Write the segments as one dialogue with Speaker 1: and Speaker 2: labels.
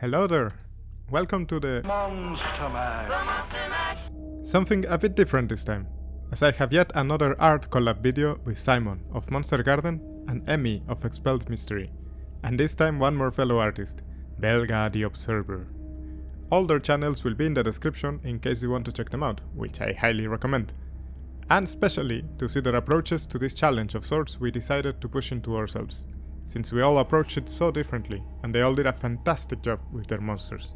Speaker 1: Hello there! Welcome to the
Speaker 2: Monster Mash.
Speaker 1: something a bit different this time, as I have yet another art collab video with Simon of Monster Garden and Emmy of Expelled Mystery, and this time one more fellow artist, Belga the Observer. All their channels will be in the description in case you want to check them out, which I highly recommend. And especially to see their approaches to this challenge of sorts we decided to push into ourselves, since we all approached it so differently, and they all did a fantastic job with their monsters.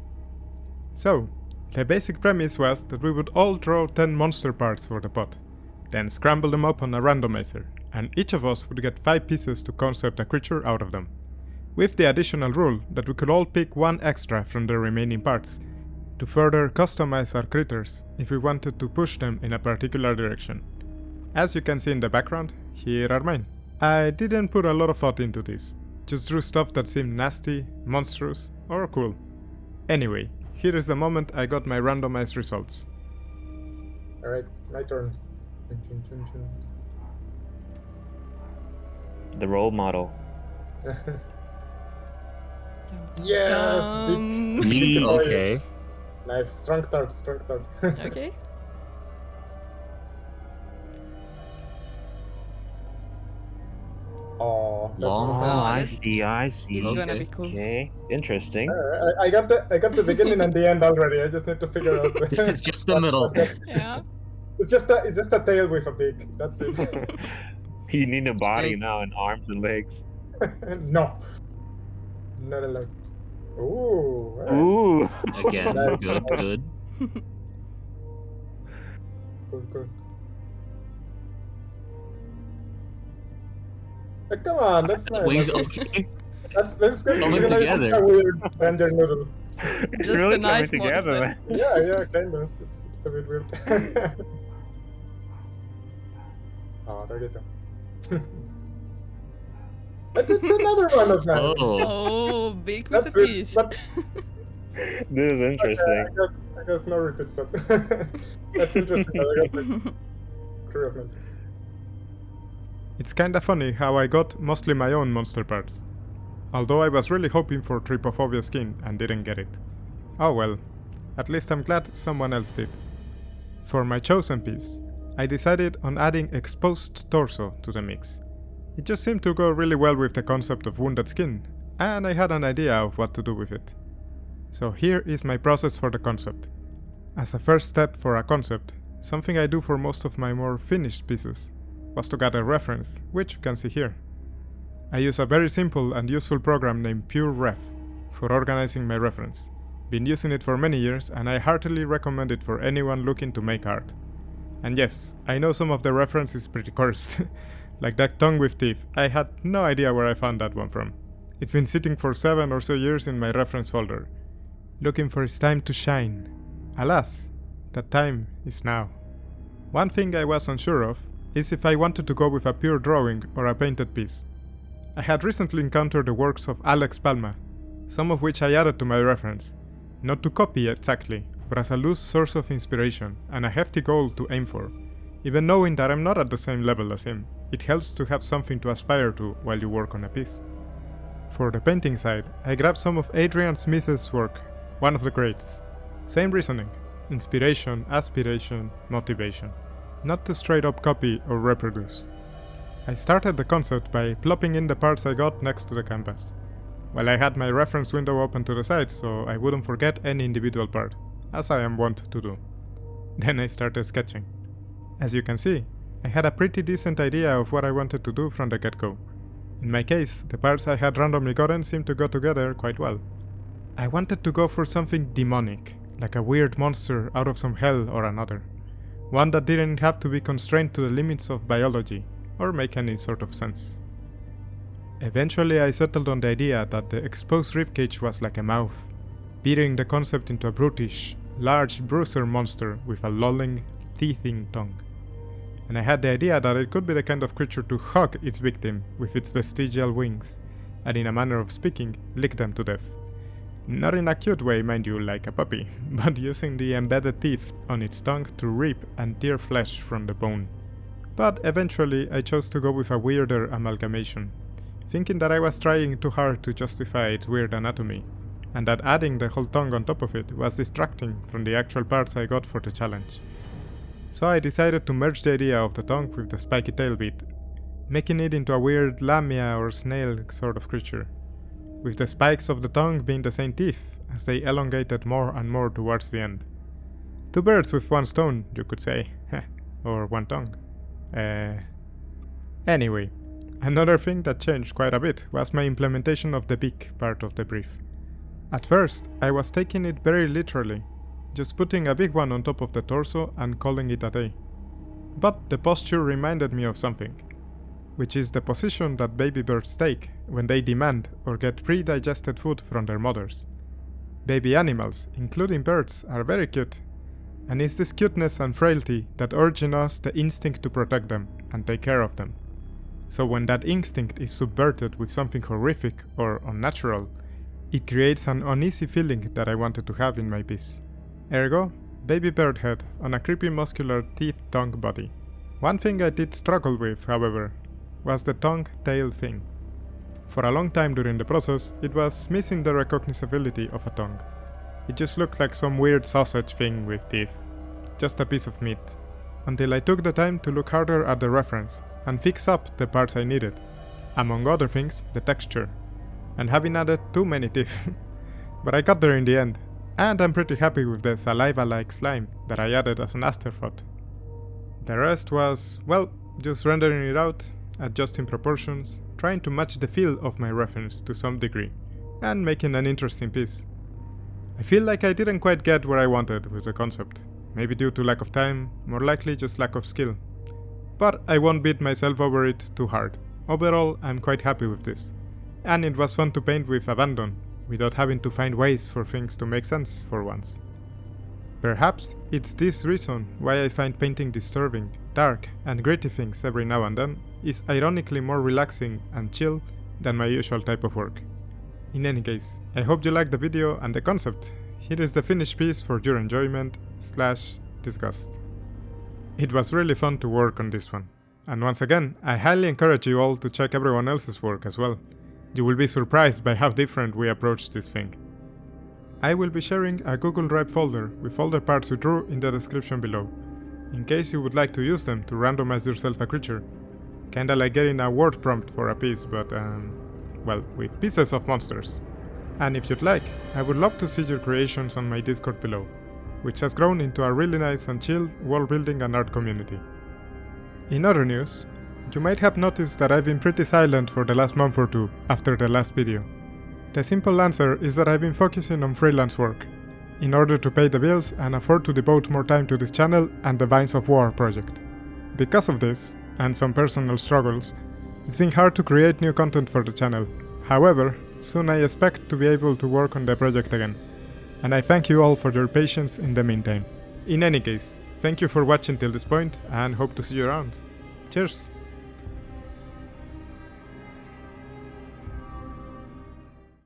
Speaker 1: So, the basic premise was that we would all draw 10 monster parts for the pot, then scramble them up on a randomizer, and each of us would get 5 pieces to concept a creature out of them, with the additional rule that we could all pick one extra from the remaining parts, to further customize our critters if we wanted to push them in a particular direction. As you can see in the background, here are mine. I didn't put a lot of thought into this, just drew stuff that seemed nasty, monstrous, or cool. Anyway, here is the moment I got my randomized results.
Speaker 3: Alright, my turn.
Speaker 4: The role model.
Speaker 3: Yes! Big
Speaker 5: Okay.
Speaker 3: Nice, strong start, strong start.
Speaker 6: Okay.
Speaker 3: Oh, that's
Speaker 5: Long.
Speaker 3: not
Speaker 4: Oh,
Speaker 3: bad.
Speaker 4: I
Speaker 6: this-
Speaker 4: see, I see.
Speaker 6: It's gonna
Speaker 5: Okay.
Speaker 6: be cool.
Speaker 4: Okay, interesting.
Speaker 3: I got the beginning and the end already. I just need to figure out.
Speaker 5: It's just the middle.
Speaker 6: Yeah.
Speaker 3: It's just a tail with a beak. That's it.
Speaker 4: You need a body
Speaker 5: Snake.
Speaker 4: now and arms and legs.
Speaker 3: No, not allowed. Ooh. Alright.
Speaker 4: Ooh.
Speaker 5: Again,
Speaker 3: Nice.
Speaker 5: good, good.
Speaker 3: Cool. Come on, that's fine.
Speaker 5: Wings, okay.
Speaker 3: That's good.
Speaker 5: Coming
Speaker 3: It's gonna be
Speaker 5: together.
Speaker 3: a weird render noodle.
Speaker 4: It's
Speaker 6: Just
Speaker 4: really
Speaker 6: a nice
Speaker 4: coming together,
Speaker 6: monster.
Speaker 4: man.
Speaker 3: Yeah, kind of. It's a bit weird. Oh, there you go. But it's another one of mine.
Speaker 5: Oh,
Speaker 6: Oh, big with
Speaker 3: That's
Speaker 6: the
Speaker 3: it.
Speaker 6: piece.
Speaker 3: But
Speaker 4: This is interesting.
Speaker 3: I guess no repeats, but that's interesting. I got like 3 of them.
Speaker 1: It's kinda funny how I got mostly my own monster parts, although I was really hoping for Trypophobia skin and didn't get it. Oh well, at least I'm glad someone else did. For my chosen piece, I decided on adding exposed torso to the mix. It just seemed to go really well with the concept of wounded skin, and I had an idea of what to do with it. So here is my process for the concept. As a first step for a concept, something I do for most of my more finished pieces was to gather reference, which you can see here. I use a very simple and useful program named PureRef for organizing my reference. Been using it for many years and I heartily recommend it for anyone looking to make art. And yes, I know some of the reference is pretty cursed, like that tongue with teeth. I had no idea where I found that one from. It's been sitting for 7 or so years in my reference folder, looking for its time to shine. Alas, that time is now. One thing I was unsure of is if I wanted to go with a pure drawing or a painted piece. I had recently encountered the works of Alex Palma, some of which I added to my reference, not to copy exactly, but as a loose source of inspiration and a hefty goal to aim for. Even knowing that I'm not at the same level as him, it helps to have something to aspire to while you work on a piece. For the painting side, I grabbed some of Adrian Smith's work, one of the greats. Same reasoning: inspiration, aspiration, motivation. Not to straight up copy or reproduce. I started the concept by plopping in the parts I got next to the canvas. Well, I had my reference window open to the side so I wouldn't forget any individual part, as I am wont to do. Then I started sketching. As you can see, I had a pretty decent idea of what I wanted to do from the get-go. In my case, the parts I had randomly gotten seemed to go together quite well. I wanted to go for something demonic, like a weird monster out of some hell or another. One that didn't have to be constrained to the limits of biology, or make any sort of sense. Eventually I settled on the idea that the exposed ribcage was like a mouth, beating the concept into a brutish, large bruiser monster with a lolling, teething tongue. And I had the idea that it could be the kind of creature to hug its victim with its vestigial wings, and in a manner of speaking, lick them to death. Not in a cute way, mind you, like a puppy, but using the embedded teeth on its tongue to rip and tear flesh from the bone. But eventually I chose to go with a weirder amalgamation, thinking that I was trying too hard to justify its weird anatomy, and that adding the whole tongue on top of it was distracting from the actual parts I got for the challenge. So I decided to merge the idea of the tongue with the spiky tail bit, making it into a weird lamia or snail sort of creature, with the spikes of the tongue being the same teeth as they elongated more and more towards the end. Two birds with one stone, you could say, or one tongue. Anyway, another thing that changed quite a bit was my implementation of the beak part of the brief. At first, I was taking it very literally, just putting a big one on top of the torso and calling it a day. But the posture reminded me of something, which is the position that baby birds take when they demand or get pre-digested food from their mothers. Baby animals, including birds, are very cute, and it's this cuteness and frailty that urge in us the instinct to protect them and take care of them. So when that instinct is subverted with something horrific or unnatural, it creates an uneasy feeling that I wanted to have in my piece. Ergo, baby bird head on a creepy muscular teeth-tongue body. One thing I did struggle with, however, was the tongue-tail thing. For a long time during the process, it was missing the recognizability of a tongue. It just looked like some weird sausage thing with teeth. Just a piece of meat. Until I took the time to look harder at the reference and fix up the parts I needed. Among other things, the texture. And having added too many teeth. But I got there in the end, and I'm pretty happy with the saliva-like slime that I added as an afterthought. The rest was, well, just rendering it out, adjusting proportions, trying to match the feel of my reference to some degree, and making an interesting piece. I feel like I didn't quite get where I wanted with the concept, maybe due to lack of time, more likely just lack of skill. But I won't beat myself over it too hard. Overall, I'm quite happy with this. And it was fun to paint with abandon, without having to find ways for things to make sense for once. Perhaps it's this reason why I find painting disturbing, dark, and gritty things every now and then is ironically more relaxing and chill than my usual type of work. In any case, I hope you liked the video and the concept. Here is the finished piece for your enjoyment / disgust. It was really fun to work on this one. And once again, I highly encourage you all to check everyone else's work as well. You will be surprised by how different we approach this thing. I will be sharing a Google Drive folder with all the parts we drew in the description below, in case you would like to use them to randomize yourself a creature. Kinda like getting a word prompt for a piece, but well, with pieces of monsters. And if you'd like, I would love to see your creations on my Discord below, which has grown into a really nice and chill world building and art community. In other news, you might have noticed that I've been pretty silent for the last month or two after the last video. The simple answer is that I've been focusing on freelance work, in order to pay the bills and afford to devote more time to this channel and the Vines of War project. Because of this, and some personal struggles, it's been hard to create new content for the channel. However, soon I expect to be able to work on the project again, and I thank you all for your patience in the meantime. In any case, thank you for watching till this point and hope to see you around. Cheers!